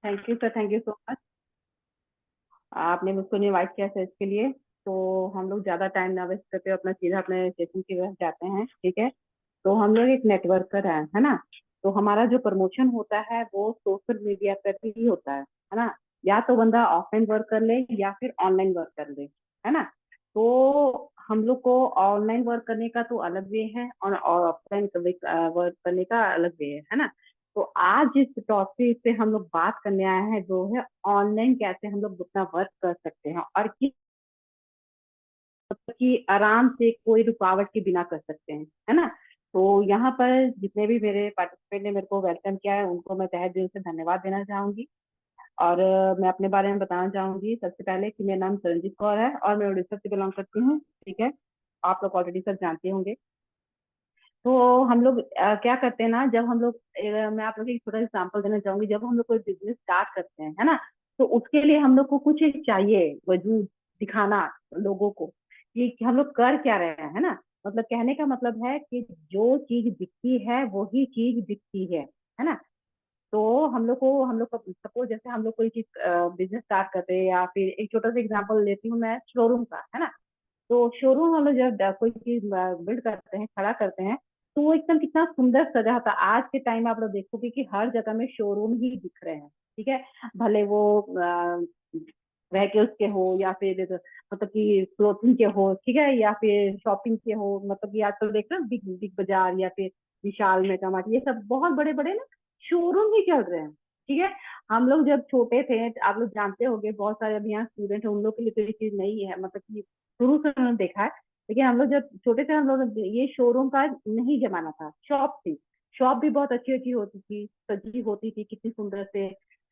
Thank you sir, thank you so much. आपने मुझको invite किया सर इसके लिए। तो हम लोग ज्यादा टाइम ना वेस्ट करते हुए अपना सीधा अपने सेशन की तरफ जाते हैं, ठीक है। तो हम लोग एक नेटवर्कर हैं, है ना। तो हमारा जो प्रमोशन होता है वो सोशल मीडिया पर ही होता है ना। या तो बंदा ऑफलाइन वर्क कर ले या फिर ऑनलाइन वर्क कर ले, है ना। तो हम लोग को ऑनलाइन वर्क करने का तो अलग वे है और ऑफलाइन वर्क करने का अलग वे है ना। तो आज जिस टॉपिक पे हम लोग बात करने आए हैं वो है ऑनलाइन कैसे हम लोग अपना वर्क कर सकते हैं और किस की आराम से कोई रुकावट के बिना कर सकते हैं, है ना। तो यहाँ पर जितने भी मेरे पार्टिसिपेंट ने मेरे को वेलकम किया है उनको मैं तहे दिल से धन्यवाद देना चाहूंगी। और मैं अपने बारे में बताना चाहूंगी सबसे पहले कि मेरा नाम सरनजीत कौर है और मैं उड़ीसा से बिलोंग करती हूँ, ठीक है। आप लोग ऑलरेडी सब जानते होंगे। तो हम लोग क्या करते हैं ना, जब हम लोग मैं आप लोग को एक छोटा एग्जाम्पल देना चाहूंगी। जब हम लोग कोई बिजनेस स्टार्ट करते हैं, है ना। तो उसके लिए हम लोग को कुछ एक चाहिए वजूद दिखाना लोगों को कि हम लोग कर क्या रहे हैं, है ना। मतलब कहने का मतलब है कि जो चीज दिखती है वही चीज दिखती है ना। तो हम लोग को सपोज जैसे हम लोग कोई चीज बिजनेस स्टार्ट करते हैं या फिर एक छोटा सा एग्जांपल लेती हूँ मैं शोरूम का, है ना। तो शोरूम हम लोग जब कोई चीज बिल्ड करते हैं, खड़ा करते हैं, तो वो एकदम कितना सुंदर सजा होता है। आज के टाइम में आप लोग देखोगे कि हर जगह में शोरूम ही दिख रहे हैं, ठीक है। भले वो व्हीकल्स के हो या फिर मतलब कि क्लोथिंग के हो, ठीक है, या फिर शॉपिंग के हो। मतलब कि आजकल देख रहे हैं बिग बिग बाजार या फिर विशाल मेगा मार्ट, ये सब बहुत बड़े बड़े ना शोरूम ही चल रहे हैं, ठीक है। हम लोग जब छोटे थे आप लोग जानते होंगे, बहुत सारे अभी यहाँ स्टूडेंट है उन लोग के लिए तो ये चीज नहीं है, मतलब कि शुरू से उन्होंने देखा है। लेकिन हम लोग जब छोटे थे हम लोग ये शोरूम का नहीं जमाना था, शॉप थी। शॉप भी बहुत अच्छी अच्छी होती थी, सजी होती थी कितनी सुंदर से,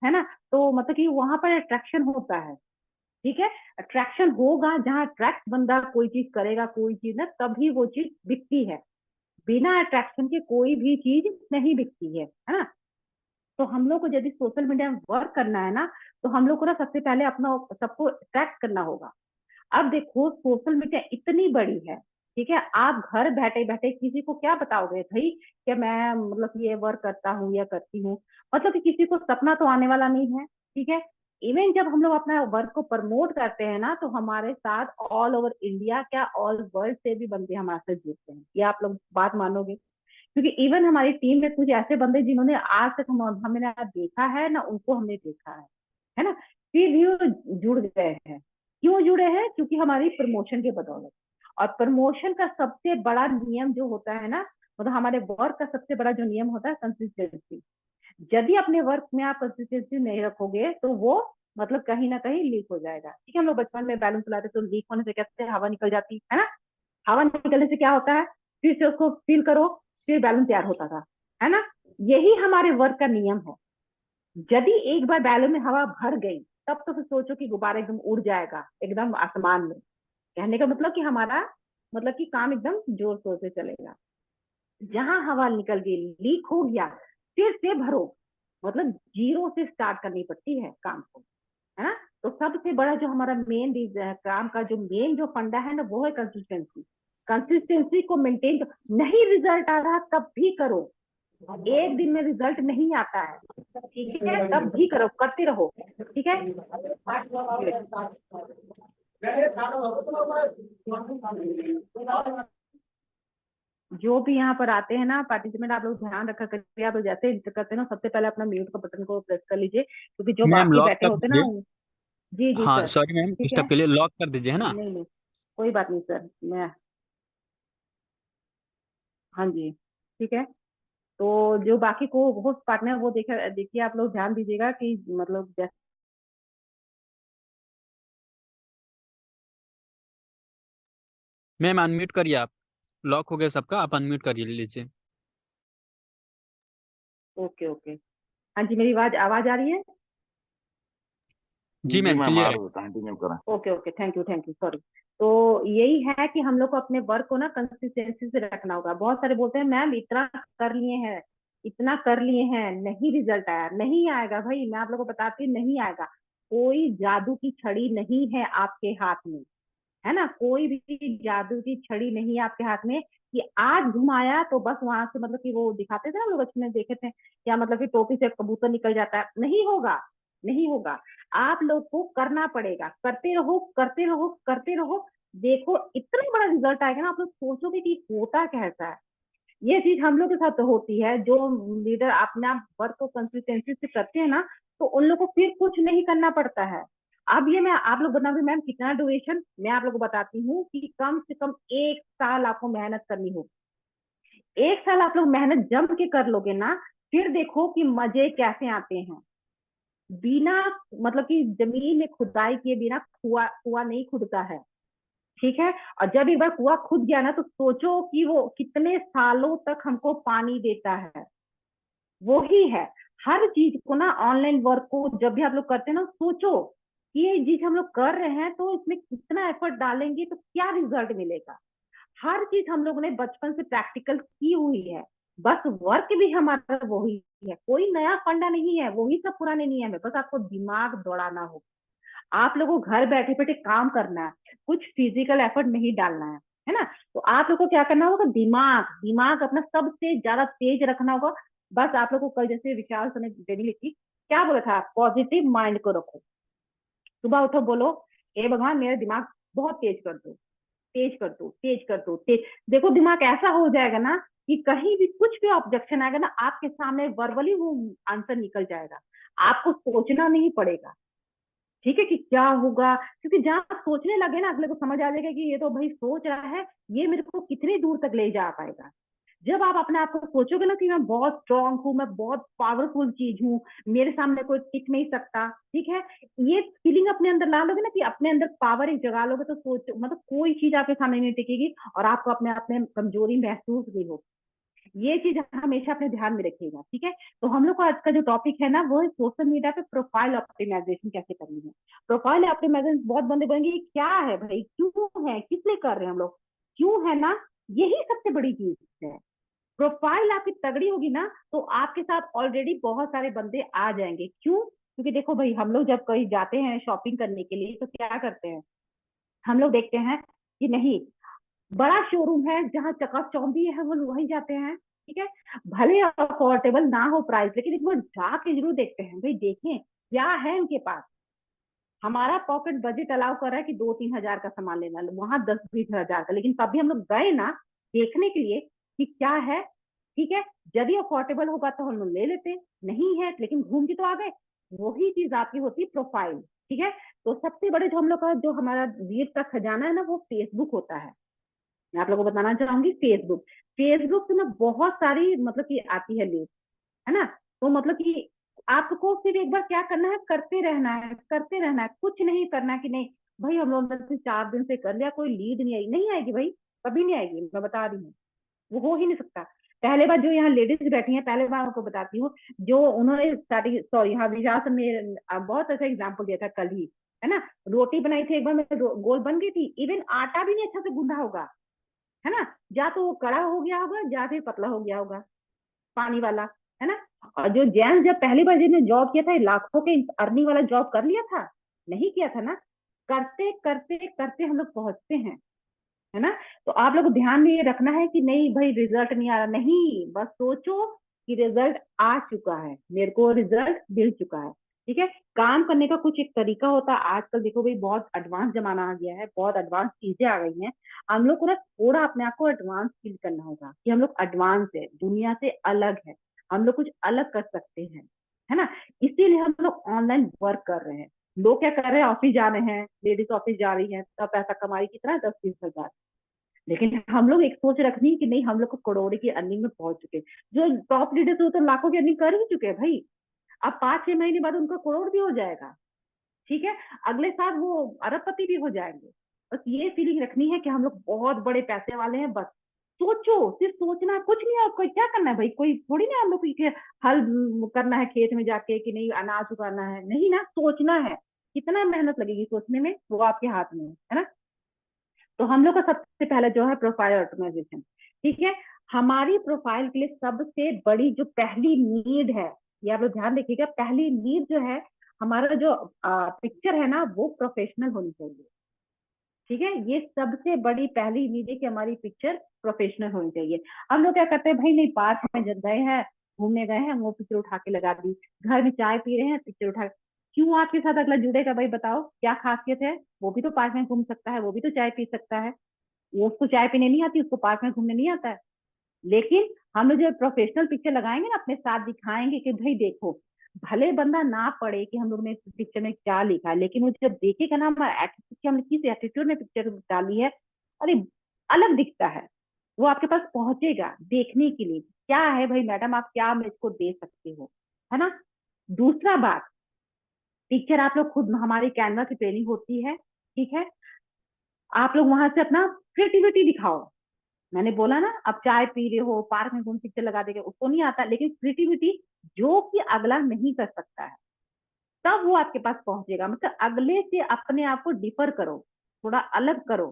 है ना। तो मतलब कि वहां पर अट्रैक्शन होता है, ठीक है। अट्रैक्शन होगा जहाँ अट्रैक्ट बंदा कोई चीज करेगा, कोई चीज ना, तभी वो चीज बिकती है। बिना अट्रैक्शन के कोई भी चीज नहीं बिकती है ना। तो हम लोग को यदि सोशल मीडिया में वर्क करना है ना, तो हम लोग को ना सबसे पहले अपना सबको अट्रैक्ट करना होगा। अब देखो सोशल मीडिया इतनी बड़ी है, ठीक है। आप घर बैठे बैठे किसी को क्या बताओगे भाई कि मैं मतलब ये वर्क करता हूँ या करती हूँ। मतलब कि किसी को सपना तो आने वाला नहीं है, ठीक है। इवन जब हम लोग अपना वर्क को प्रमोट करते हैं ना, तो हमारे साथ ऑल ओवर इंडिया क्या ऑल वर्ल्ड से भी बंदे हमारे साथ जुड़ते हैं, ये आप लोग बात मानोगे। क्योंकि इवन हमारी टीम में कुछ ऐसे बंदे जिन्होंने आज तक हमने ना देखा है ना उनको हमने देखा है ना। फिर भी वो जुड़ गए हैं। क्यों जुड़े हैं? क्योंकि हमारी प्रमोशन के बदौलत। और प्रमोशन का सबसे बड़ा नियम जो होता है ना, मतलब हमारे वर्क का सबसे बड़ा जो नियम होता है कंसिस्टेंसी। यदि अपने वर्क में आप कंसिस्टेंसी नहीं रखोगे तो वो मतलब कहीं ना कहीं लीक हो जाएगा, ठीक है। हम लोग बचपन में बैलून चलाते तो लीक होने से कैसे हवा निकल जाती है ना। हवा निकलने से क्या होता है, फिर से उसको फिल करो, फिर बैलून तैयार होता था, है ना। यही हमारे वर्क का नियम है। यदि एक बार बैलून में हवा भर गई, तब तो फिर सोचो कि गुब्बारा एकदम उड़ जाएगा एकदम आसमान में। कहने का मतलब कि हमारा मतलब कि काम एकदम जोर शोर से चलेगा। जहां हवा निकल गई, लीक हो गया, फिर से भरो। मतलब जीरो से स्टार्ट करनी पड़ती है काम को, है ना। तो सबसे बड़ा जो हमारा मेन काम का जो मेन जो फंडा है ना, वो है कंसिस्टेंसी। कंसिस्टेंसी को मेंटेन नहीं, रिजल्ट आ रहा तब भी करो। एक दिन में रिजल्ट नहीं आता है, ठीक है, तब भी करो, करते रहो, ठीक है। जो भी यहाँ पर आते हैं ना पार्टिसिपेंट, आप लोग ध्यान रखा करिए। आप लोग जैसे एंटर करते हैं ना, सबसे पहले अपना म्यूट का बटन को प्रेस कर लीजिए, क्योंकि जो मैम बाकी लॉक बैठे कर होते हैं ना दीजिए। जी जी हाँ सर, सॉरी मैम, ठीक है। डिस्टर्ब के लिए लॉक कर दीजिए, है ना। नहीं नहीं, कोई बात नहीं सर, मैं हाँ जी, ठीक है। तो जो बाकी को होस्ट पार्टनर वो देखा देखिए, आप लोग ध्यान दीजिएगा कि मतलब जैसे मैम अनम्यूट करिए आप। लॉक हो गया सबका, आप अनम्यूट करिए लीजिए। Okay okay. हाँ जी, मेरी आवाज आवाज आ रही है? जी जी मैम मैम, आ क्लियर है। रही है, कंटिन्यू करें। Okay okay, thank you sorry. तो यही है कि हम लोग को अपने वर्क को ना कंसिस्टेंसी से रखना होगा। बहुत सारे बोलते हैं मैम इतना कर लिए हैं, इतना कर लिए हैं, नहीं रिजल्ट आया। नहीं आएगा भाई, मैं आप लोगों को बताती हूँ, नहीं आएगा। कोई जादू की छड़ी नहीं है आपके हाथ में, है ना। कोई भी जादू की छड़ी नहीं है आपके हाथ में कि आज घुमाया तो बस वहां से मतलब कि वो दिखाते थे ना, हम लोग बचपन में देखे थे क्या, मतलब कि टोपी से कबूतर निकल जाता है, नहीं होगा। नहीं होगा। आप लोग को करना पड़ेगा, करते रहो करते रहो करते रहो, देखो इतना बड़ा रिजल्ट आएगा ना, आप लोग सोचोगे कि होता कैसा है। ये चीज हम लोग के साथ तो होती है, जो लीडर अपना वर्क को कंसिस्टेंसी से करते हैं ना, तो उन लोग को फिर कुछ नहीं करना पड़ता है। अब ये मैं आप लोग बताओगे मैम कितना ड्यूरेशन, मैं आप लोग को बताती हूँ कि कम से कम 1 साल आपको मेहनत करनी होगी। 1 साल आप लोग मेहनत जम के कर लोगे ना, फिर देखो कि मजे कैसे आते हैं। बिना मतलब कि जमीन में खुदाई किए बिना कुआ कुआ नहीं खुदता है, ठीक है। और जब एक बार कुआ खुद गया ना, तो सोचो कि वो कितने सालों तक हमको पानी देता है। वो ही है, हर चीज को ना, ऑनलाइन वर्क को जब भी आप लोग करते हैं ना, सोचो कि ये चीज हम लोग कर रहे हैं तो इसमें कितना एफर्ट डालेंगे तो क्या रिजल्ट मिलेगा। हर चीज हम लोगों ने बचपन से प्रैक्टिकल की हुई है। बस वर्क भी हमारा वही है, कोई नया फंडा नहीं है, वही सब पुराने नियम है, बस आपको दिमाग दौड़ाना हो। आप लोगों को घर बैठे बैठे काम करना है, कुछ फिजिकल एफर्ट नहीं डालना है ना। तो आप लोग को क्या करना होगा, दिमाग दिमाग अपना सबसे ज्यादा तेज रखना होगा। बस आप लोग को कल जैसे विशाल सर ने ट्रेनिंग लिखी, क्या बोला था, पॉजिटिव माइंड को रखो। सुबह उठो बोलो, हे भगवान मेरा दिमाग बहुत तेज कर दो, तेज कर दो, तेज कर दो, तेज। देखो दिमाग ऐसा हो जाएगा ना कि कहीं भी कुछ भी ऑब्जेक्शन आएगा ना, आपके सामने वर्बली वो आंसर निकल जाएगा, आपको सोचना नहीं पड़ेगा। ठीक है कि क्या होगा, क्योंकि जहां आप सोचने लगे ना, अगले को समझ आ जाएगा कि ये तो भाई सोच रहा है, ये मेरे को कितनी दूर तक ले जा पाएगा। जब आप अपने आप को सोचोगे ना कि मैं बहुत स्ट्रांग हूँ, मैं बहुत पावरफुल चीज हूँ, मेरे सामने कोई टिक नहीं सकता, ठीक है, ये फीलिंग अपने अंदर ला लोगे ना कि अपने अंदर पावर एक जगा लोगे, तो सोच मतलब कोई चीज आपके सामने नहीं टिकेगी और आपको अपने आप में कमजोरी महसूस भी होगी। ये चीज हमेशा अपने ध्यान में रखिएगा, ठीक है। तो हम लोग का आज का जो टॉपिक है ना, वो है सोशल मीडिया पे प्रोफाइल ऑप्टिमाइजेशन कैसे करनी है। प्रोफाइल ऑप्टिमाइजेशन बहुत बंदे बोलेंगे क्या है भाई, क्यों है, किस लिए कर रहे हैं हम लोग, क्यों है ना, यही सबसे बड़ी चीज है। प्रोफाइल आपकी तगड़ी होगी ना, तो आपके साथ ऑलरेडी बहुत सारे बंदे आ जाएंगे। क्यों, क्योंकि देखो भाई, हम लोग जब कहीं जाते हैं शॉपिंग करने के लिए, तो क्या करते हैं, हम लोग देखते हैं कि नहीं, बड़ा शोरूम है जहाँ चकाचौंध भी है, वो वहीं जाते हैं, ठीक है। भले अफोर्डेबल ना हो प्राइस, लेकिन एक बार जाके जरूर देखते हैं भाई, देखें क्या है उनके पास। हमारा पॉकेट बजट अलाउ कर रहा है कि 2-3 हजार का सामान लेना, वहां 10-20 हजार का, लेकिन तभी हम लोग गए ना देखने के लिए कि क्या है, ठीक है। यदि अफोर्डेबल होगा तो हम लोग ले लेते, नहीं है लेकिन घूम के तो आ गए। वही चीज आपकी होती है प्रोफाइल, ठीक है। तो सबसे बड़े जो हम लोग का जो हमारा रीड का खजाना है ना, वो फेसबुक होता है। मैं आप लोगों को बताना चाहूंगी, फेसबुक, फेसबुक से ना बहुत सारी मतलब कि आती है लीड, है ना। तो मतलब कि आपको सिर्फ एक बार क्या करना है, करते रहना है, करते रहना है, कुछ नहीं करना है कि नहीं भाई हम लोग ने 4 दिन से कर लिया, कोई लीड नहीं आई, नहीं आएगी भाई, कभी नहीं आएगी, मैं बता रही हूँ, वो हो ही नहीं सकता। पहले बार जो यहाँ लेडीज बैठी हैं, पहले बार आपको बताती हूँ, जो उन्होंने स्टार्टिंग, सॉरी हाँ, विशाल में बहुत अच्छा एग्जाम्पल दिया था कल ही, है ना। रोटी बनाई थी एक बार, मैं गोल बन गई थी, इवन आटा भी नहीं अच्छा से गूंधा होगा, है ना, या तो वो कड़ा हो गया होगा या फिर पतला हो गया होगा, पानी वाला, है ना। और जो जेंट्स जब पहली बार जिन्होंने जॉब किया था, लाखों के अर्निंग वाला जॉब कर लिया था, नहीं किया था ना। करते करते करते हम लोग पहुंचते हैं, है ना। तो आप लोग को ध्यान में ये रखना है कि नहीं भाई रिजल्ट नहीं आ रहा, नहीं, बस सोचो कि रिजल्ट आ चुका है, मेरे को रिजल्ट मिल चुका है, ठीक है। काम करने का कुछ एक तरीका होता है, आजकल देखो भाई बहुत एडवांस जमाना आ गया है, बहुत एडवांस चीजें आ गई हैं। हम लोग को ना थोड़ा अपने आप को एडवांस फील करना होगा कि हम लोग एडवांस है, दुनिया से अलग है, हम लोग कुछ अलग कर सकते हैं, है ना। इसीलिए हम लोग ऑनलाइन वर्क कर रहे हैं। लोग क्या कर रहे हैं, ऑफिस जा रहे हैं, लेडीज ऑफिस जा रही है, तब पैसा कमा रही, कितना 10-20 हजार, लेकिन हम लोग एक सोच रखनी है कि नहीं, हम लोग को करोड़ की अर्निंग में पहुंच चुके। जो टॉप लीडर्स हो तो लाखों की अर्निंग कर ही चुके हैं भाई, अब 5-6 महीने बाद उनका करोड़ भी हो जाएगा, ठीक है। अगले साल वो अरबपति भी हो जाएंगे। बस ये फीलिंग रखनी है कि हम लोग बहुत बड़े पैसे वाले हैं, बस सोचो, सिर्फ सोचना है, कुछ नहीं है आपको, क्या करना है भाई, कोई थोड़ी ना हम लोग को हल करना है खेत में जाके कि नहीं अनाज उगाना है, नहीं ना, सोचना है। कितना मेहनत लगेगी सोचने में, वो आपके हाथ में है ना। तो हम लोग का सबसे पहला जो है प्रोफाइल ऑटोमाइजेशन, ठीक है। हमारी प्रोफाइल के लिए सबसे बड़ी जो पहली नीड है, ये आप लोग ध्यान रखिएगा, पहली नीड जो है, हमारा जो पिक्चर है ना, वो प्रोफेशनल होनी चाहिए, ठीक है। ये सबसे बड़ी पहली नीड है कि हमारी पिक्चर प्रोफेशनल होनी चाहिए। हम लोग क्या करते हैं भाई, नहीं पार्क में जब गए हैं, घूमने गए हैं, वो पिक्चर उठा के लगा दी, घर में चाय पी रहे हैं, पिक्चर उठा, क्यों आपके साथ अगला जुड़ेगा भाई, बताओ क्या खासियत है? वो भी तो पार्क में घूम सकता है, वो भी तो चाय पी सकता है। वो उसको चाय पीने नहीं आती, उसको पार्क में घूमने नहीं आता है। लेकिन हम लोग जब प्रोफेशनल पिक्चर लगाएंगे ना, अपने साथ दिखाएंगे कि भाई देखो, भले बंदा ना पढ़े कि हम लोग ने पिक्चर में क्या लिखा है, लेकिन वो जब देखेगा ना हमारा एटीट्यूड, कि हमने किस एटीट्यूड में पिक्चर डाली है, अरे अलग दिखता है। वो आपके पास पहुंचेगा देखने के लिए क्या है भाई मैडम, आप क्या मुझको दे सकते हो, है ना। दूसरा बात, पिक्चर आप लोग खुद, हमारी कैनवा की ट्रेनिंग होती है, ठीक है। आप लोग वहां से अपना क्रिएटिविटी दिखाओ। मैंने बोला ना, अब चाय पी रहे हो, पार्क में घूम पिक्चर लगा देंगे, उसको नहीं आता, लेकिन क्रिएटिविटी जो कि अगला नहीं कर सकता है, तब वो आपके पास पहुंचेगा। मतलब अगले से अपने आप को डिफर करो, थोड़ा अलग करो,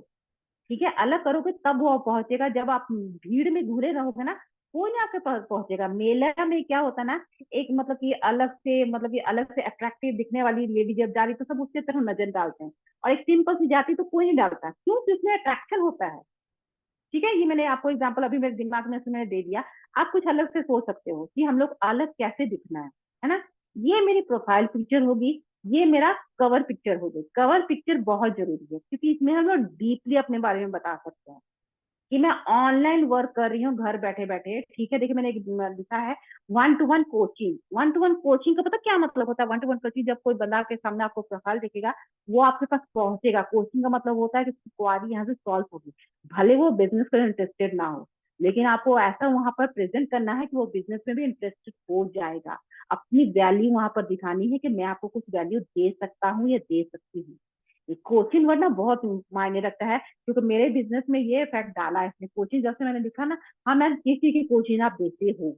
ठीक है। अलग करोगे तब वो पहुंचेगा। जब आप भीड़ में घुरे रहोगे ना, कोई नहीं आपके पास पहुंचेगा। मेला में क्या होता है ना, एक मतलब कि अलग से, मतलब कि अलग से अट्रैक्टिव दिखने वाली लेडी जब जा रही तो सब उसके तरफ नजर डालते हैं, और एक सिंपल सी जाती तो कोई नहीं डालता, क्यों? क्योंकि उसमें अट्रैक्शन होता है, ठीक है। ये मैंने आपको एग्जांपल अभी मेरे दिमाग में से मैंने दे दिया। आप कुछ अलग से सोच सकते हो कि हम लोग अलग कैसे दिखना है ना। ये मेरी प्रोफाइल पिक्चर होगी, ये मेरा कवर पिक्चर होगी। कवर पिक्चर बहुत जरूरी है, क्योंकि इसमें हम लोग डीपली अपने बारे में बता सकते हैं कि मैं ऑनलाइन वर्क कर रही हूँ घर बैठे बैठे, ठीक है। देखिए मैंने एक लिखा है, one two one coaching. One two one coaching का पता क्या मतलब होता है? वन टू वन कोचिंग, जब कोई बंदा के सामने आपको प्रोफाइल देखेगा, वो आपके पास पहुंचेगा। कोचिंग का मतलब होता है कि उसकी क्वारी यहाँ से सॉल्व होगी, भले वो बिजनेस में इंटरेस्टेड ना हो, लेकिन आपको ऐसा वहां पर प्रेजेंट करना है कि वो बिजनेस में भी इंटरेस्टेड हो जाएगा। अपनी वैल्यू वहां पर दिखानी है कि मैं आपको कुछ वैल्यू दे सकता हूँ या दे सकती हूँ। कोचिंग वर्ड ना बहुत मायने रखता है, क्योंकि मेरे बिजनेस में ये इफेक्ट डाला है इसने। कोचिंग जब से मैंने लिखा ना, हाँ मैम किसी की कोचिंग आप देते हो,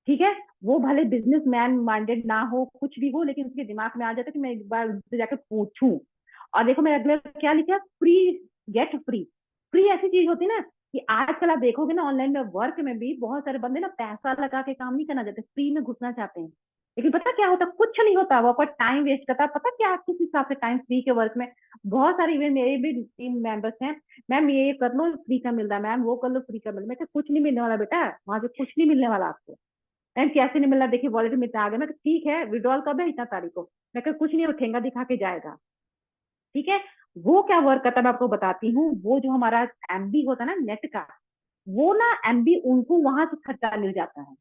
ठीक है। वो भले बिजनेस मैन माइंडेड ना हो, कुछ भी हो, लेकिन उसके दिमाग में आ जाता है कि मैं एक बार उससे जाकर पूछूं। और देखो मैं अगले क्या लिखा, फ्री गेट फ्री। फ्री ऐसी चीज होती है ना कि आजकल आप देखोगे ना ऑनलाइन में वर्क में भी बहुत सारे बंदे ना पैसा लगा के काम नहीं करना चाहते, फ्री में घुसना चाहते हैं। लेकिन पता क्या होता, कुछ नहीं होता, वो आपका टाइम वेस्ट करता है। पता क्या, किस हिसाब से टाइम फ्री के वर्क में, बहुत सारे इवन मेरे भी टीम मेंबर्स हैं, मैम ये कर लो फ्री का मिल रहा है, मैम वो कर लो फ्री का मिल रहा है। मैं कहा, कुछ नहीं मिलने वाला बेटा, वहां से कुछ नहीं मिलने वाला आपको। मैम कैसे नहीं मिल रहा, देखिए वॉलेट में इतना आ गया। मैं कहा, ठीक है विड्रॉल कब है? इतना तारीख को। मैं कहा, कुछ नहीं, वो ठेंगा दिखा के जाएगा, ठीक है। वो क्या वर्क करता है मैं आपको बताती हूँ। वो जो हमारा एमबी होता है ना नेट का, वो ना एमबी उनको वहां से खर्चा मिल जाता है।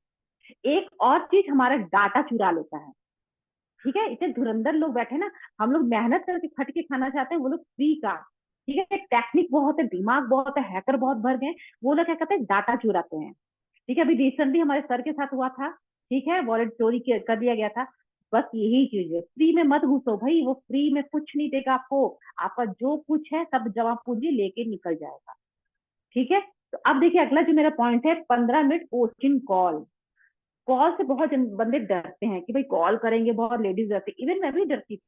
एक और चीज, हमारा डाटा चुरा लेता है, ठीक है। इतने धुरंधर लोग बैठे ना, हम लोग मेहनत करके खट के खाना चाहते हैं, वो लोग फ्री का, ठीक है। टेक्निक बहुत है, दिमाग बहुत है, हैकर बहुत भर गए, वो लोग क्या करते हैं, डाटा चुराते हैं, ठीक है। अभी रिसेंटली हमारे सर के साथ हुआ था, ठीक है, वॉलेट चोरी कर दिया गया था। बस यही चीज है, फ्री में मत घुसो भाई, वो फ्री में कुछ नहीं देगा आपको। आपका जो कुछ है सब जमा पूंजी लेके निकल जाएगा, ठीक है। तो अब देखिए अगला जो मेरा पॉइंट है, 15 मिनट कोचिंग कॉल। कॉल से बहुत बंदे डरते हैं कि भाई कॉल करेंगे, बहुत लेडीज डरती, इवन मैं भी डरती थी,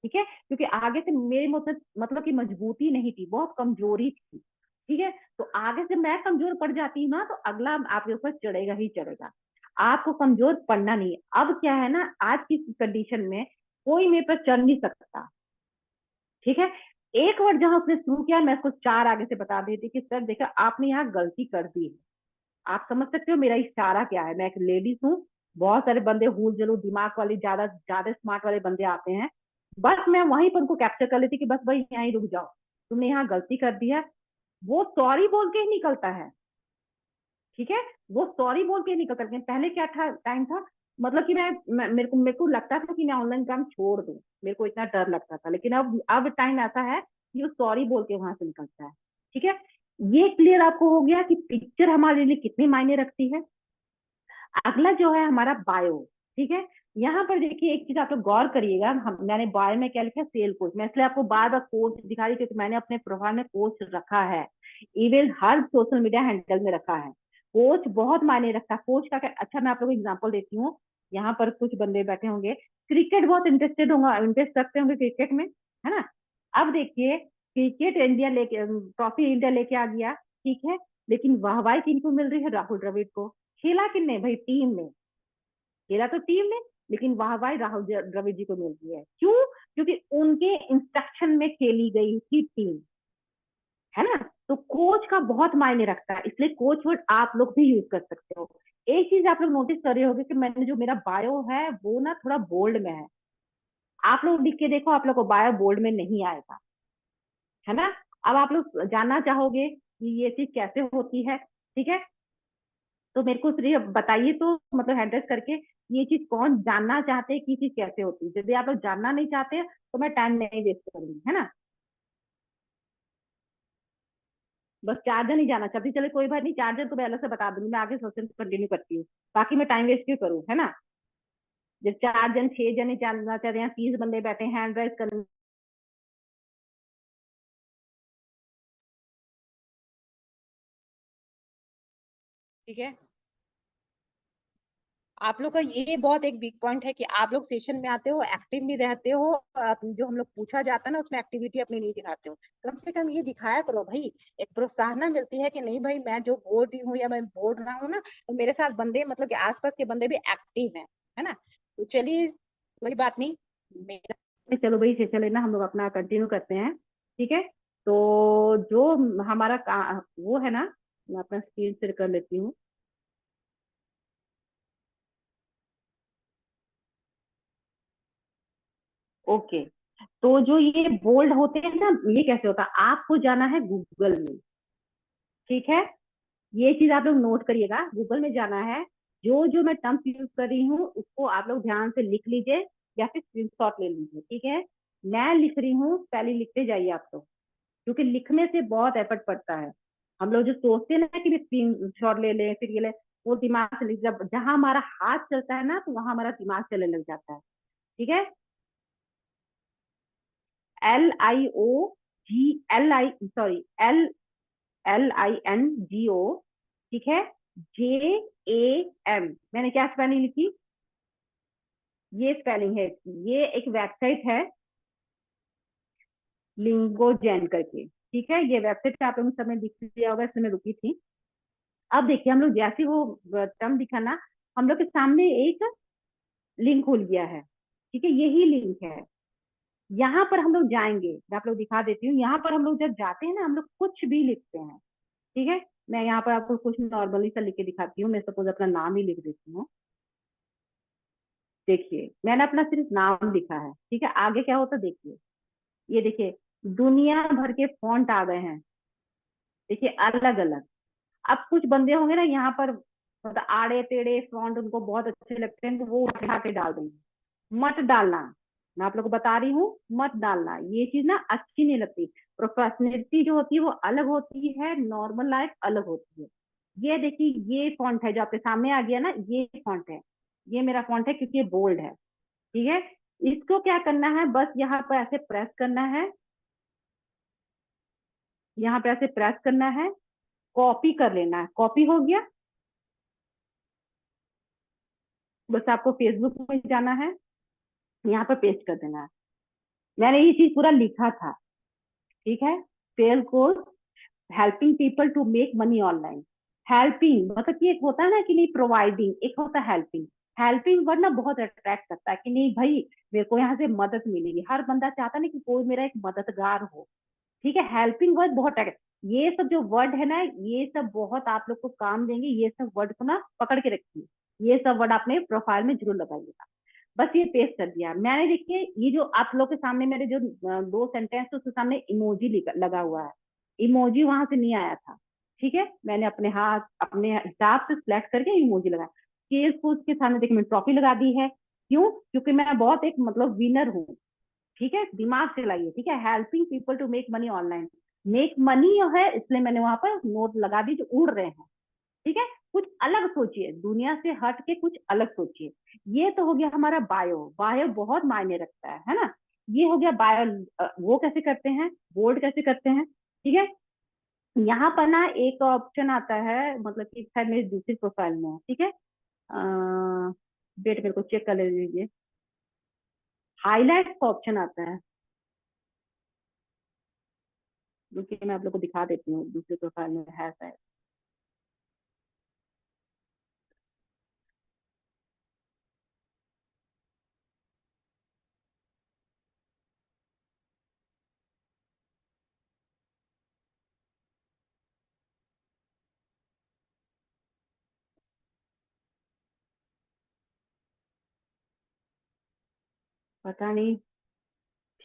ठीक है। क्योंकि आगे से मेरी मतलब की मजबूती नहीं थी, बहुत कमजोरी थी, ठीक है। तो आगे से मैं कमजोर पड़ जाती हूँ ना, तो अगला आपके ऊपर चढ़ेगा ही चढ़ेगा। आपको कमजोर पड़ना नहीं है। अब क्या है ना, आज की कंडीशन में कोई मेरे पर चढ़ नहीं सकता, ठीक है। एक वर्ड जहां उसने शुरू किया, मैं उसको चार आगे से बता देती कि सर देखा आपने यहाँ गलती कर दी है। आप समझ सकते हो मेरा इशारा क्या है, मैं एक लेडीज हूँ। बहुत सारे बंदे हुल जलू दिमाग वाले, ज्यादा ज्यादा स्मार्ट वाले बंदे आते हैं, बस मैं वहीं पर उनको कैप्चर कर लेती कि बस भाई यहीं रुक जाओ, तुमने यहाँ गलती कर दिया। वो सॉरी बोल के ही निकलता है, ठीक है। वो सॉरी बोल के निकलता है। लेकिन पहले क्या था, टाइम था, मतलब कि मेरे को लगता था कि मैं ऑनलाइन काम छोड़ दूं, मेरे को इतना डर लगता था। लेकिन अब टाइम ऐसा है कि वो सॉरी बोल के वहां से निकलता है, ठीक है। ये क्लियर आपको हो गया कि पिक्चर हमारे लिए कितनी मायने रखती है। अगला जो है हमारा बायो, ठीक है। यहाँ पर देखिए एक चीज आप लोग गौर करिएगा, मैंने बायो में क्या लिखा है, सेल कोच। मैं इसलिए आपको बार बार कोच दिखा रही, क्योंकि मैंने अपने प्रोफाइल में कोच रखा है, इवन हर सोशल मीडिया हैंडल में रखा है। कोच बहुत मायने रखता है। कोच का क्या, अच्छा मैं आप लोगों को एग्जाम्पल देती हूँ। यहाँ पर कुछ बंदे बैठे होंगे, क्रिकेट बहुत इंटरेस्टेड होंगे, इंटरेस्ट रखते होंगे क्रिकेट में, है ना। अब देखिए क्रिकेट इंडिया लेके ट्रॉफी इंडिया लेके आ गया, ठीक है। लेकिन वाहवाही किनको मिल रही है, राहुल द्रविड़ को। खेला किसने भाई, टीम ने। खेला तो टीम ने, लेकिन वाहवाही राहुल द्रविड़ जी को मिल रही है, क्यों? क्योंकि उनके इंस्ट्रक्शन में खेली गई थी टीम, है ना। तो कोच का बहुत मायने रखता है, इसलिए कोच वर्ड आप लोग भी यूज कर सकते हो। एक चीज आप लोग नोटिस कर रहे होगे कि मैंने जो मेरा बायो है वो ना थोड़ा बोल्ड में है, आप लोग लिख के देखो, आप लोग को बायो बोल्ड में नहीं आएगा, है ना। अब आप लोग जानना चाहोगे कि ये चीज कैसे होती है, ठीक है। तो मेरे को सिर्फ बताइए, तो मतलब हैंडल्स करके ये चीज कौन जानना चाहते हैं कि चीज कैसे होती है। यदि आप लोग जानना नहीं चाहते तो मैं टाइम नहीं वेस्ट करूंगी, है ना। बस 4 जन ही जाना चाहती, चले कोई बात नहीं, 4 जन को मैं अलग से बता दूंगी, मैं आगे सेशन कंटिन्यू करती हूँ। बाकी मैं टाइम वेस्ट क्यों करूँ, है ना। जब 4 जन 6 जन ही जानना चाहते हैं, 30 बंदे बैठे हैंड राइज करने, ठीक है। आप लोग का ये बहुत एक वीक पॉइंट है कि आप लोग सेशन में आते हो, एक्टिव नहीं रहते हो, जो हम लोग पूछा जाता है ना उसमें एक्टिविटी अपनी नहीं दिखाते हो। कम से कम ये दिखाया करो भाई, एक प्रोत्साहन मिलती है कि नहीं भाई, मैं जो बोल रही हूँ या मैं बोल रहा हूँ ना, तो मेरे साथ बंदे मतलब कि आसपास के बंदे भी एक्टिव है ना। तो चलिए, कोई बात नहीं, मेरा चलो भाई सेशन लेना, हम लोग अपना कंटिन्यू करते हैं, ठीक है। तो जो हमारा वो है ना, मैं अपना स्क्रीन शेयर कर लेती हूँ। ओके, तो जो ये बोल्ड होते हैं ना, ये कैसे होता है, आपको जाना है गूगल में, ठीक है। ये चीज आप लोग नोट करिएगा, गूगल में जाना है। जो जो मैं टर्म्स यूज कर रही हूँ उसको आप लोग ध्यान से लिख लीजिए या फिर स्क्रीनशॉट ले लीजिए, ठीक है। मैं लिख रही हूँ, पहले लिखते जाइए आप लोग, क्योंकि लिखने से बहुत एफर्ट पड़ता है। हम लोग जो सोचते हैं ना कि स्क्रीन शॉट ले लें फिर ये ले, वो दिमाग से लिख, जब जहां हमारा हाथ चलता है ना तो वहां हमारा दिमाग चलने लग जाता है, ठीक है। एल आई एन जी ओ, ठीक है। JAM, मैंने क्या स्पेलिंग लिखी, ये स्पेलिंग है। ये एक वेबसाइट है, लिंगोजेन करके, ठीक है। ये वेबसाइट पे आप लोगों ने समय दिख लिया होगा, इसमें मैं रुकी थी। अब देखिए, हम लोग जैसे वो टर्म दिखा ना, हम लोग के सामने एक लिंक खुल गया है, ठीक है। यही लिंक है, यहाँ पर हम लोग जाएंगे, मैं आप लोग दिखा देती हूँ। यहाँ पर हम लोग जब जाते हैं ना, हम लोग कुछ भी लिखते हैं, ठीक है। मैं यहाँ पर आपको कुछ नॉर्मली सा लिख के दिखाती हूँ, मैं सपोज अपना नाम ही लिख देती हूँ। देखिए, मैंने अपना सिर्फ नाम लिखा है, ठीक है। आगे क्या होता है देखिए, ये देखिए, दुनिया भर के फॉन्ट आ गए हैं, देखिए, अलग अलग। अब कुछ बंदे होंगे ना यहाँ पर, मतलब आड़े टेढ़े फॉन्ट उनको बहुत अच्छे लगते हैं, तो वो उठा के डाल देंगे। मत डालना, मैं आप लोग को बता रही हूँ, मत डालना, ये चीज ना अच्छी नहीं लगती। प्रोफेशनलिटी जो होती है वो अलग होती है, नॉर्मल लाइफ अलग होती है। ये देखिए, ये फॉन्ट है जो आपके सामने आ गया ना, ये फॉन्ट है, ये मेरा फॉन्ट है क्योंकि ये बोल्ड है, ठीक है। इसको क्या करना है, बस यहाँ पर ऐसे प्रेस करना है, यहाँ पे ऐसे प्रेस करना है, कॉपी कर लेना है, कॉपी हो गया। बस आपको फेसबुक में जाना है, यहाँ पर पेस्ट कर देना है। मैंने ये चीज पूरा लिखा था, ठीक है। Sell course, helping people to make money online. Helping मतलब कि एक होता है ना कि नहीं प्रोवाइडिंग, एक होता है हेल्पिंग। हेल्पिंग वर्ड ना बहुत अट्रैक्ट करता है कि नहीं भाई, मेरे को यहाँ से मदद मिलेगी, हर बंदा चाहता है ना कि कोई मेरा एक मददगार हो, ठीक है। हेल्पिंग वर्ड बहुत ये सब जो वर्ड है ना, ये सब बहुत आप लोग को काम देंगे, ये सब वर्ड को ना पकड़ के रखिए। ये सब वर्ड अपने प्रोफाइल में जरूर लगाइएगा। बस ये पेस्ट कर दिया मैंने, देखिए ये जो आप लोग के सामने मेरे जो 2 सेंटेंस उसके सामने इमोजी लगा हुआ है, इमोजी वहां से नहीं आया था, ठीक है। मैंने अपने हाथ अपने हिसाब से सिलेक्ट करके इमोजी लगाया। केस को उसके सामने देखिए मैंने ट्रॉफी लगा दी है, क्यों, क्योंकि मैं बहुत एक मतलब विनर हूँ, ठीक है। दिमाग से लाइए, ठीक है। Helping people to make money online, make money है, इसलिए मैंने वहां पर नोट लगा दी जो उड़ रहे हैं, ठीक है। कुछ अलग सोचिए, दुनिया से हट के कुछ अलग सोचिए। ये तो हो गया हमारा बायो, बायो बहुत मायने रखता है ना। ये हो गया बायो, वो कैसे करते हैं, बोल्ड कैसे करते हैं, ठीक है। यहाँ पर ना एक ऑप्शन आता है, मतलब कि शायद मेरी दूसरी प्रोफाइल में है, ठीक है। वेट, मेरे को चेक कर ले लीजिए, हाईलाइट का ऑप्शन आता है, जो कि मैं आप लोग को दिखा देती हूँ, दूसरी प्रोफाइल में है शायद। पता नहीं,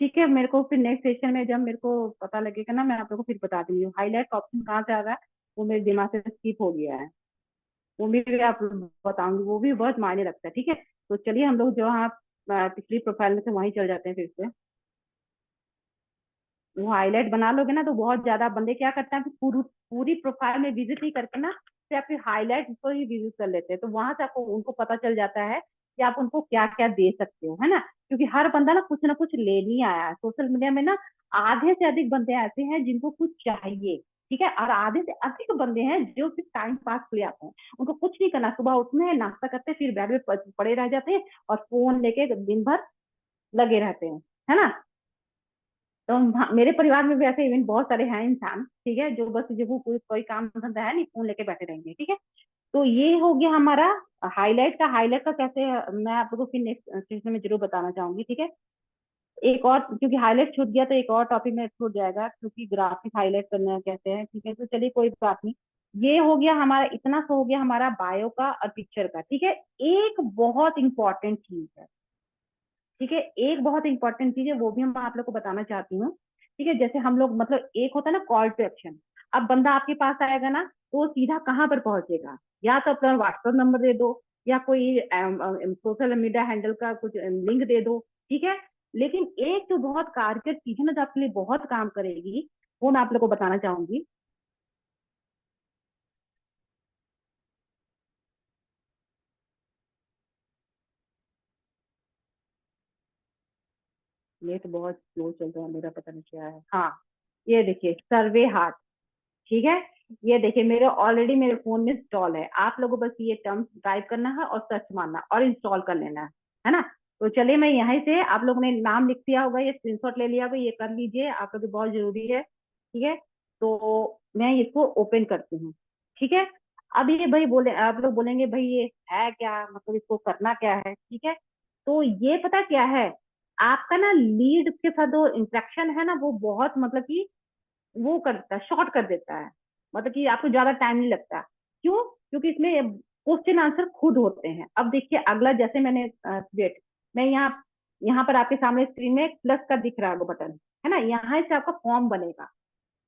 ठीक है, मेरे को फिर नेक्स्ट सेशन में जब मेरे को पता लगेगा ना, मैं आप लोगों को फिर बता दूंगी। हाईलाइट का ऑप्शन कहाँ से आ रहा है, वो मेरे दिमाग से स्किप हो गया है। वो भी आप बताऊंगी, वो भी बहुत मायने रखता है। ठीक है, तो चलिए हम लोग जो यहाँ पिछली प्रोफाइल में से वहीं चल जाते हैं फिर से। वो हाईलाइट बना लोगे ना तो बहुत ज्यादा बंदे क्या करते हैं कि पूरी पूरी प्रोफाइल में विजिट नहीं करके ना, सिर्फ आपके हाईलाइट को ही विजिट कर लेते हैं, तो वहां से आपको उनको पता चल जाता है कि आप उनको क्या क्या दे सकते हो, है ना। क्योंकि हर बंदा ना कुछ ले नहीं आया है सोशल मीडिया में ना। आधे से अधिक बंदे ऐसे हैं जिनको कुछ चाहिए, ठीक है, और आधे से अधिक बंदे हैं जो सिर्फ टाइम पास के लिए आते हैं। उनको कुछ नहीं करना, सुबह उठते हैं, नाश्ता करते हैं, फिर बेड में पड़े रह जाते हैं और फोन लेके दिन भर लगे रहते हैं, है ना। तो मेरे परिवार में भी ऐसे इवन बहुत सारे हैं इंसान, ठीक है, जो बस जो कोई काम धंधा है नहीं, फोन लेके बैठे रहेंगे, ठीक है। तो ये हो गया हमारा हाईलाइट का कैसे मैं आप लोगों को फिर नेक्स्ट सेशन में जरूर बताना चाहूंगी, ठीक है। एक और, क्योंकि हाईलाइट छूट गया तो एक और टॉपिक में छूट जाएगा, क्योंकि ग्राफिक हाईलाइट करना कैसे है, ठीक है। तो चलिए कोई बात नहीं। ये हो गया हमारा, इतना सा हो गया हमारा बायो का और पिक्चर का, ठीक है। एक बहुत इंपॉर्टेंट चीज है, ठीक है, एक बहुत इंपॉर्टेंट चीज है, वो भी हम आप लोग को बताना चाहती हूँ। ठीक है, जैसे हम लोग मतलब एक होता है ना कॉल टू एक्शन। अब बंदा आपके पास आएगा ना तो वो सीधा कहाँ पर पहुंचेगा, या तो अपना व्हाट्सएप नंबर दे दो, या कोई सोशल मीडिया हैंडल का कुछ लिंक दे दो, ठीक है। लेकिन एक तो बहुत कारगर चीज है ना, जो आपके लिए बहुत काम करेगी, वो मैं आप लोग को बताना चाहूंगी। ये तो बहुत स्लो चल रहा है मेरा, पता नहीं क्या है। हाँ, ये देखिए सर्वे हार्ट, ठीक है। ये देखिए मेरे ऑलरेडी मेरे फोन में इंस्टॉल है। आप लोगों को बस ये टर्म टाइप करना है और सर्च मारना और इंस्टॉल कर लेना है ना। तो चलिए मैं यहीं से, आप लोगों ने नाम लिख दिया होगा, ये स्क्रीनशॉट ले लिया होगा, ये कर लीजिए, आप लोग बहुत जरूरी है, ठीक है। तो मैं इसको ओपन करती हूँ, ठीक है। अब ये भाई बोले, आप लोग बोलेंगे भाई ये है क्या, मतलब इसको करना क्या है, ठीक है। तो ये पता क्या है, आपका ना लीड के साथ जो इंटरेक्शन है ना, वो बहुत मतलब कि वो करता है, शॉर्ट कर देता है, मतलब कि आपको ज्यादा टाइम नहीं लगता। क्यों? क्योंकि इसमें क्वेश्चन आंसर खुद होते हैं। अब देखिए अगला, जैसे मैंने वेट, मैं यहाँ यहाँ पर आपके सामने स्क्रीन में एक प्लस का दिख रहा है वो बटन, है ना, यहाँ से आपका फॉर्म बनेगा,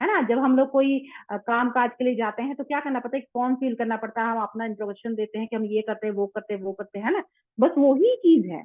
है ना। जब हम लोग कोई काम काज के लिए जाते हैं तो क्या करना पड़ता है, फॉर्म फिल करना पड़ता है, हम अपना इंट्रोडक्शन देते हैं कि हम ये करते हैं, वो करते हैं, वो करते हैं, है ना। बस वही चीज है,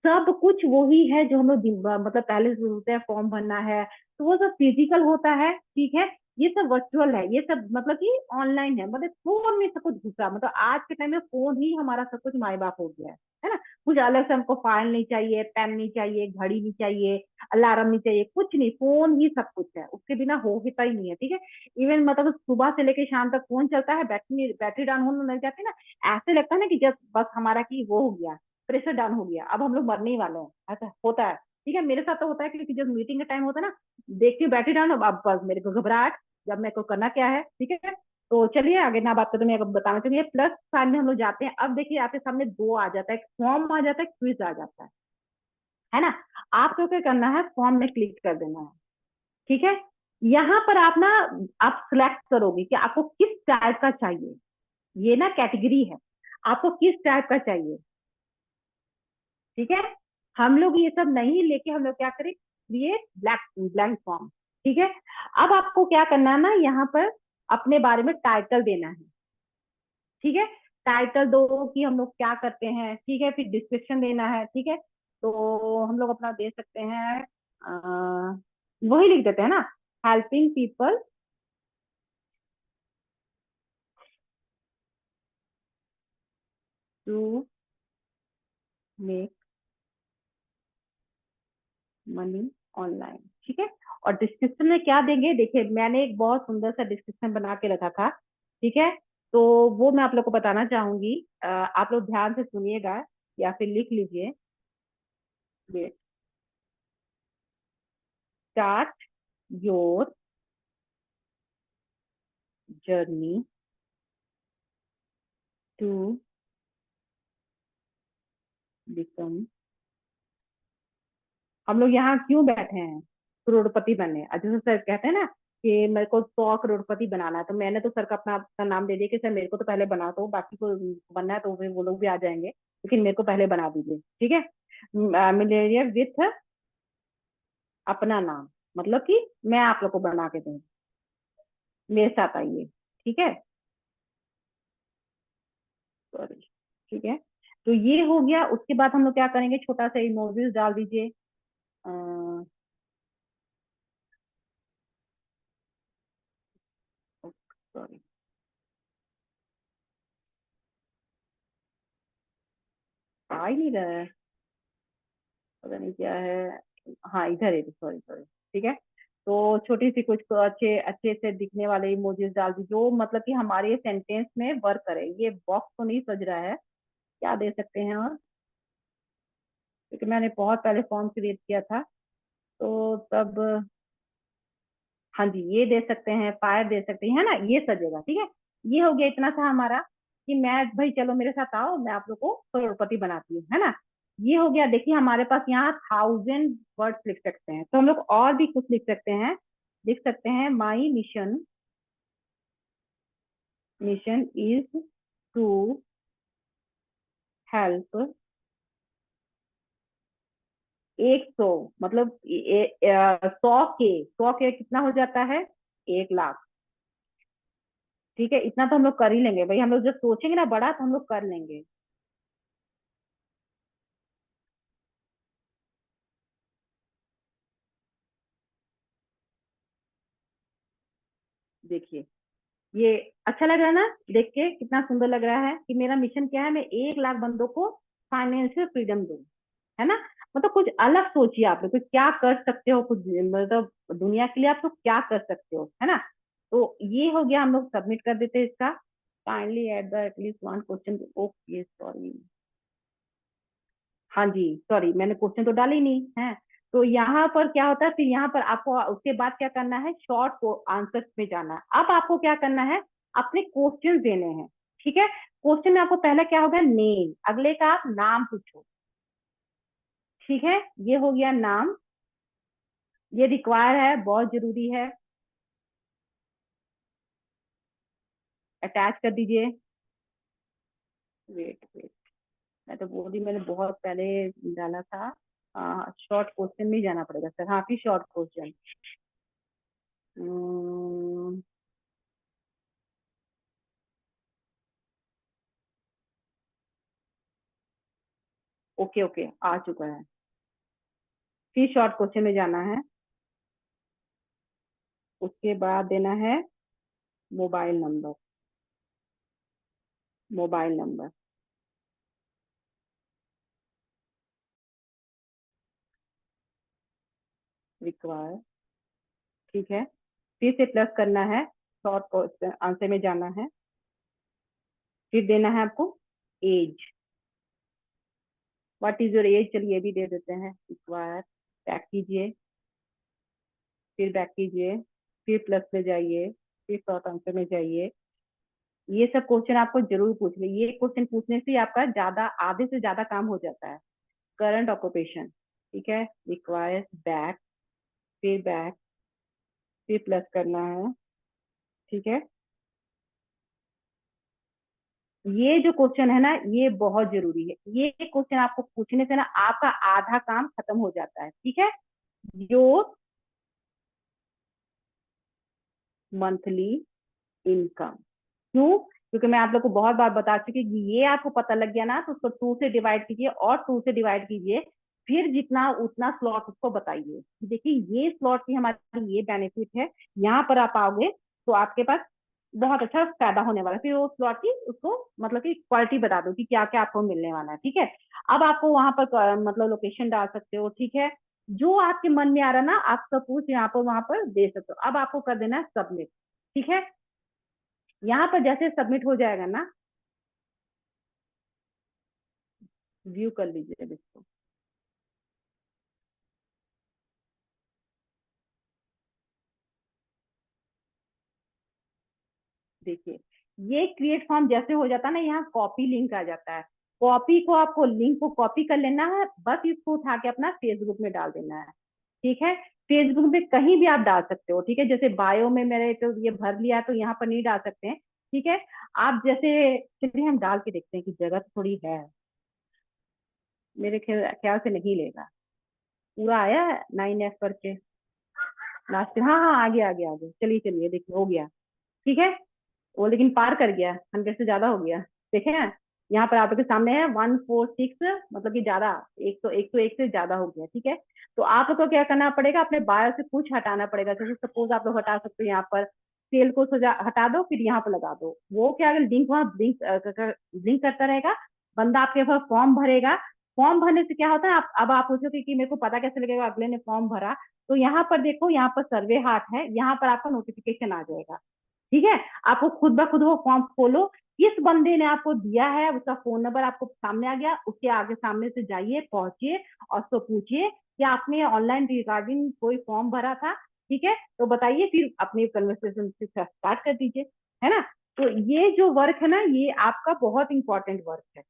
सब कुछ वही है जो हम लोग मतलब पहले से होता है, फॉर्म भरना है तो वो सब फिजिकल होता है, ठीक है। ये सब वर्चुअल है, ये सब मतलब कि ऑनलाइन है, मतलब फोन में सब कुछ घुसा, मतलब आज के टाइम में फोन ही हमारा सब कुछ माई बाप हो गया है ना। कुछ अलग से हमको फाइल नहीं चाहिए, पेन नहीं चाहिए, घड़ी नहीं चाहिए, अलार्म नहीं चाहिए, कुछ नहीं, फोन ही सब कुछ है, उसके बिना हो ही नहीं है, ठीक है। इवन मतलब सुबह से लेकर शाम तक फोन चलता है, बैटरी बैटरी डाउन होने लग जाती है ना, ऐसे लगता है ना कि जब बस हमारा की वो हो गया, प्रेशर डाउन हो गया, अब हम लोग मरने ही वाले हैं, ऐसा होता है। ठीक है, मेरे साथ तो होता है, क्योंकि जब मीटिंग का टाइम होता है ना, देखती हूँ बैटरी डाउन, अब बस मेरे को घबराहट, जब मेरे को करना क्या है, ठीक है। तो चलिए आगे ना बात करते, मैं बताना चाहूंगी प्लस साइन में हम लोग जाते हैं। अब देखिए आपके सामने दो आ जाता है, एक फॉर्म आ जाता है, एक क्विज आ जाता है ना। आपको क्या करना है, फॉर्म में क्लिक कर देना है, ठीक है। यहाँ पर आप ना, आप सिलेक्ट करोगे कि आपको किस टाइप का चाहिए, ये ना कैटेगरी है, आपको किस टाइप का चाहिए, ठीक है। हम लोग ये सब नहीं लेके हम लोग क्या करें, क्रिएट ब्लैंक फॉर्म, ठीक है। अब आपको क्या करना है ना, यहाँ पर अपने बारे में टाइटल देना है, ठीक है। टाइटल दो कि हम लोग क्या करते हैं, ठीक है, फिर डिस्क्रिप्शन देना है, ठीक है। तो हम लोग अपना दे सकते हैं, वही लिख देते हैं ना, helping people to make money online, ठीक है। और डिस्क्रिप्शन में क्या देंगे, देखिए मैंने एक बहुत सुंदर सा डिस्क्रिप्शन बना के रखा था, ठीक है। तो वो मैं आप लोग को बताना चाहूंगी, आप लोग ध्यान से सुनिएगा या फिर लिख लीजिए। Start your journey to become, हम लोग यहाँ क्यों बैठे हैं, करोड़पति बनने। जैसे सर कहते हैं ना कि मेरे को 100 करोड़पति बनाना है, तो मैंने तो सर का अपना नाम दे दिया कि सर मेरे को तो पहले बना दो, बाकी को बनना है तो फिर वो लोग भी आ जाएंगे, लेकिन मेरे को पहले बना दीजिए, ठीक है। मिलेनियर विथ अपना नाम, मतलब कि मैं आप लोग को बना के दूँ, मेरे साथ आइए। ठीक है, सॉरी। ठीक है, तो ये हो गया। उसके बाद हम लोग क्या करेंगे, छोटा सा इमोजीज डाल दीजिए। सॉरी, आ ही नहीं रहा है, पता नहीं क्या है। हाँ इधर है, सॉरी सॉरी। ठीक है, तो छोटी सी कुछ तो अच्छे अच्छे से दिखने वाले इमोजीज डाल दी, जो मतलब कि हमारे सेंटेंस में वर्क करे। ये बॉक्स तो नहीं सज रहा है, क्या दे सकते हैं और, क्योंकि मैंने बहुत पहले फॉर्म क्रिएट किया था, तो तब। हाँ जी, ये दे सकते हैं, फायर दे सकते हैं, है ना, ये सजेगा। ठीक है, ये हो गया इतना सा हमारा, कि मैं भाई चलो मेरे साथ आओ, मैं आप लोग को करोड़पति बनाती हूँ, है ना। ये हो गया। देखिए हमारे पास यहाँ 1000 वर्ड्स लिख सकते हैं, तो हम लोग और भी कुछ लिख सकते हैं। लिख सकते हैं, my mission, mission is to help 100, मतलब 100 के कितना हो जाता है, 1 लाख। ठीक है, इतना तो हम लोग कर ही लेंगे भाई, हम लोग जब सोचेंगे ना बड़ा, तो हम लोग कर लेंगे। देखिए, ये अच्छा लग रहा है ना, देख के कितना सुंदर लग रहा है, कि मेरा मिशन क्या है, मैं 1 लाख बंदों को फाइनेंशियल फ्रीडम दूं, है ना। मतलब कुछ अलग सोचिए आप लोग, तो क्या कर सकते हो, कुछ मतलब दुनिया के लिए आप लोग क्या कर सकते हो, है ना। तो ये हो गया, हम लोग सबमिट कर देते हैं इसका। Kindly add the at least one question, okay sorry. हाँ जी, सॉरी, मैंने क्वेश्चन तो डाला ही नहीं है। तो यहाँ पर क्या होता है, फिर यहाँ पर आपको उसके बाद क्या करना है, शॉर्ट को आंसर में जाना है। अब आपको क्या करना है, अपने क्वेश्चन देने हैं। ठीक है, क्वेश्चन में आपको पहला क्या होगा, नेम, अगले का आप नाम पूछो। ठीक है, ये हो गया नाम, ये रिक्वायर है, बहुत जरूरी है, अटैच कर दीजिए। वेट वेट, मैं तो बोल रही, मैंने बहुत पहले डाला था। शॉर्ट क्वेश्चन में ही जाना पड़ेगा सर, हाँ फिर शॉर्ट क्वेश्चन। ओके ओके, आ चुका है। फिर शॉर्ट क्वेश्चन में जाना है, उसके बाद देना है mobile number, mobile number require. ठीक है, फिर से प्लस करना है, शॉर्ट क्वेश्चन आंसर में जाना है, फिर देना है आपको age, what is your age, चलिए ये भी दे देते हैं, रिक्वायर। बैक कीजिए, फिर बैक कीजिए, फिर प्लस में जाइए, फिर शॉर्ट आंसर में जाइए। ये सब क्वेश्चन आपको जरूर पूछ ले, ये क्वेश्चन पूछने से आपका ज्यादा, आधे से ज्यादा काम हो जाता है। करंट ऑक्यूपेशन, ठीक है, रिक्वायर, बैक, फिर बैक, फिर प्लस करना है। ठीक है, ये जो क्वेश्चन है ना, ये बहुत जरूरी है। ये क्वेश्चन आपको पूछने से ना आपका आधा काम खत्म हो जाता है। ठीक है, जो मंथली इनकम, क्यों, क्योंकि मैं आप लोग को बहुत बार बता चुकी कि ये आपको पता लग गया ना, तो उसको 2 से डिवाइड कीजिए और 2 से डिवाइड कीजिए, फिर जितना उतना स्लॉट उसको बताइए। देखिए ये स्लॉट की हमारी ये बेनिफिट है, यहाँ पर आप आओगे तो आपके पास बहुत अच्छा फायदा होने वाला है। फिर वो स्लॉट की उसको मतलब कि क्वालिटी बता दो कि क्या क्या आपको मिलने वाला है। ठीक है, अब आपको वहां पर मतलब लोकेशन डाल सकते हो। ठीक है, जो आपके मन में आ रहा है ना, आप सब कुछ यहाँ पर वहां पर दे सकते हो। अब आपको कर देना है सबमिट। ठीक है, यहाँ पर जैसे सबमिट हो जाएगा ना, व्यू कर लीजिए अब इसको। देखिए, ये क्रिएट फॉर्म जैसे हो जाता है ना, यहाँ कॉपी लिंक आ जाता है। कॉपी को आपको, लिंक को कॉपी कर लेना है, बस इसको उठा के अपना फेसबुक में डाल देना है। ठीक है, फेसबुक में कहीं भी आप डाल सकते हो। ठीक है, जैसे बायो में मैंने तो ये भर लिया है, तो यहाँ पर नहीं डाल सकते हैं। ठीक है, आप जैसे, चलिए हम डाल के देखते हैं कि जगह तो थोड़ी है, मेरे ख्याल से नहीं लेगा। पूरा आया है 9F करके लास्ट। हाँ हाँ, आ गया आ गया आ गया, चलिए चलिए, देखिए हो गया। ठीक है, वो लेकिन पार कर गया, 100 से ज्यादा हो गया। देखे हैं, यहाँ पर आपके सामने है 146, मतलब कि ज्यादा, 101 से ज्यादा हो गया। ठीक है, तो आपको क्या करना पड़ेगा, अपने बायो से कुछ हटाना पड़ेगा। जैसे सपोज आप लोग हटा सकते हो यहाँ पर सेल को सजा हटा दो, फिर यहाँ पर लगा दो। वो क्या, अगर लिंक वहाँ ब्लिंक करता रहेगा, बंदा आपके पास फॉर्म भरेगा। फॉर्म भरने से क्या होता है, आप अब आप पूछोगे कि मेरे को पता कैसे लगेगा अगले ने फॉर्म भरा। तो यहाँ पर देखो, यहाँ पर सर्वे हार्ट है, यहाँ पर आपका नोटिफिकेशन आ जाएगा। ठीक है, आपको खुद ब खुद वो फॉर्म खोलो, किस बंदे ने आपको दिया है उसका फोन नंबर आपको सामने आ गया, उसके आगे सामने से जाइए, पहुंचिए और उसको पूछिए कि आपने ऑनलाइन रिगार्डिंग कोई फॉर्म भरा था। ठीक है, तो बताइए, फिर अपनी कन्वर्सेशन स्टार्ट कर दीजिए, है ना। तो ये जो वर्क है ना, ये आपका बहुत इंपॉर्टेंट वर्क है।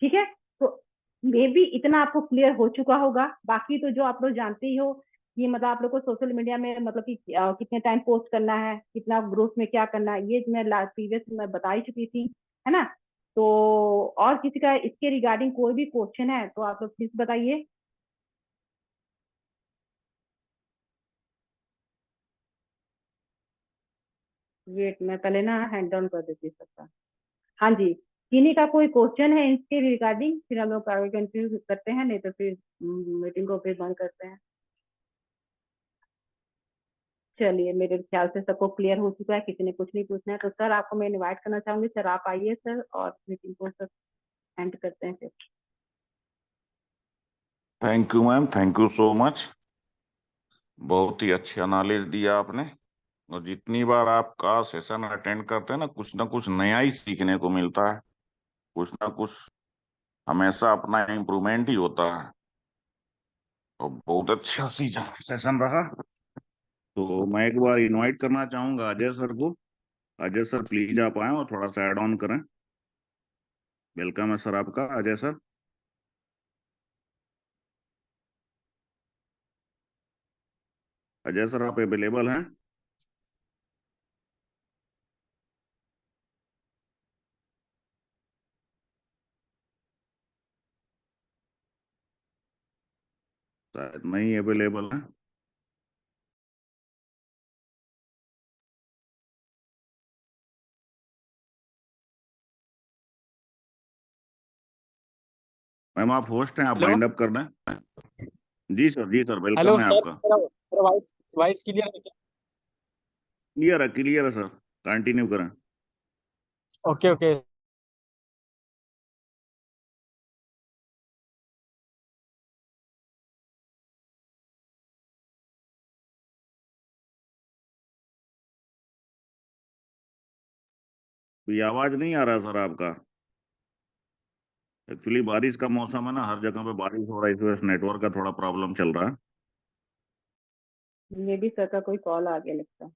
ठीक है, तो मे बी इतना आपको क्लियर हो चुका होगा। बाकी तो जो आप लोग जानते ही हो कि मतलब आप लोग को सोशल मीडिया में मतलब कि कितने टाइम पोस्ट करना है, कितना ग्रोथ में क्या करना है, ये मैं प्रीवियस में बता ही चुकी थी, है ना। तो और किसी का इसके रिगार्डिंग कोई भी क्वेश्चन है तो आप लोग प्लीज बताइए। वेट, मैं पहले ना हैंड डाउन कर देती सबका। हाँ जी, किन्हीं का कोई क्वेश्चन है इसके रिगार्डिंग, फिर हम लोग आगे कंटिन्यू करते हैं, नहीं तो फिर मीटिंग को फिर बंद करते हैं। चलिए, मेरे ख्याल से सबको क्लियर हो चुका है, किसी ने कुछ नहीं पूछना है। तो सर, आपको मैं इनवाइट करना चाहूंगी, सर आप आइए सर, और मीटिंग को सर एंड करते हैं फिर। Thank you ma'am, thank you so much. बहुत ही अच्छा नॉलेज दिया आपने। और जितनी बार आपका सेशन अटेंड करते हैं ना कुछ नया ही सीखने को मिलता है। कुछ ना कुछ हमेशा अपना इम्प्रूवमेंट ही होता है। तो बहुत अच्छा सी सेशन रहा। तो मैं एक बार इनवाइट करना चाहूंगा अजय सर को। अजय सर प्लीज आप आए और थोड़ा सा ऐड ऑन करें। वेलकम है सर आपका, अजय सर। अजय सर आप अवेलेबल हैं? शायद नहीं अवेलेबल है। मैम आप होस्ट हैं, आप हेलो। वाइंड अप कर दें। जी सर, जी सर, हेलो वेलकम है सर, आपका। मेरा मेरा वॉइस वॉइस क्लियर है क्या? क्लियर है सर। कंटिन्यू करें। Okay okay. ये आवाज नहीं आ रहा सर आपका। एक्चुअली बारिश का मौसम है ना, हर जगह पे बारिश हो रहा है, इस वजह से नेटवर्क का थोड़ा प्रॉब्लम चल रहा है। मे बी सर का कोई कॉल आ गया लगता है।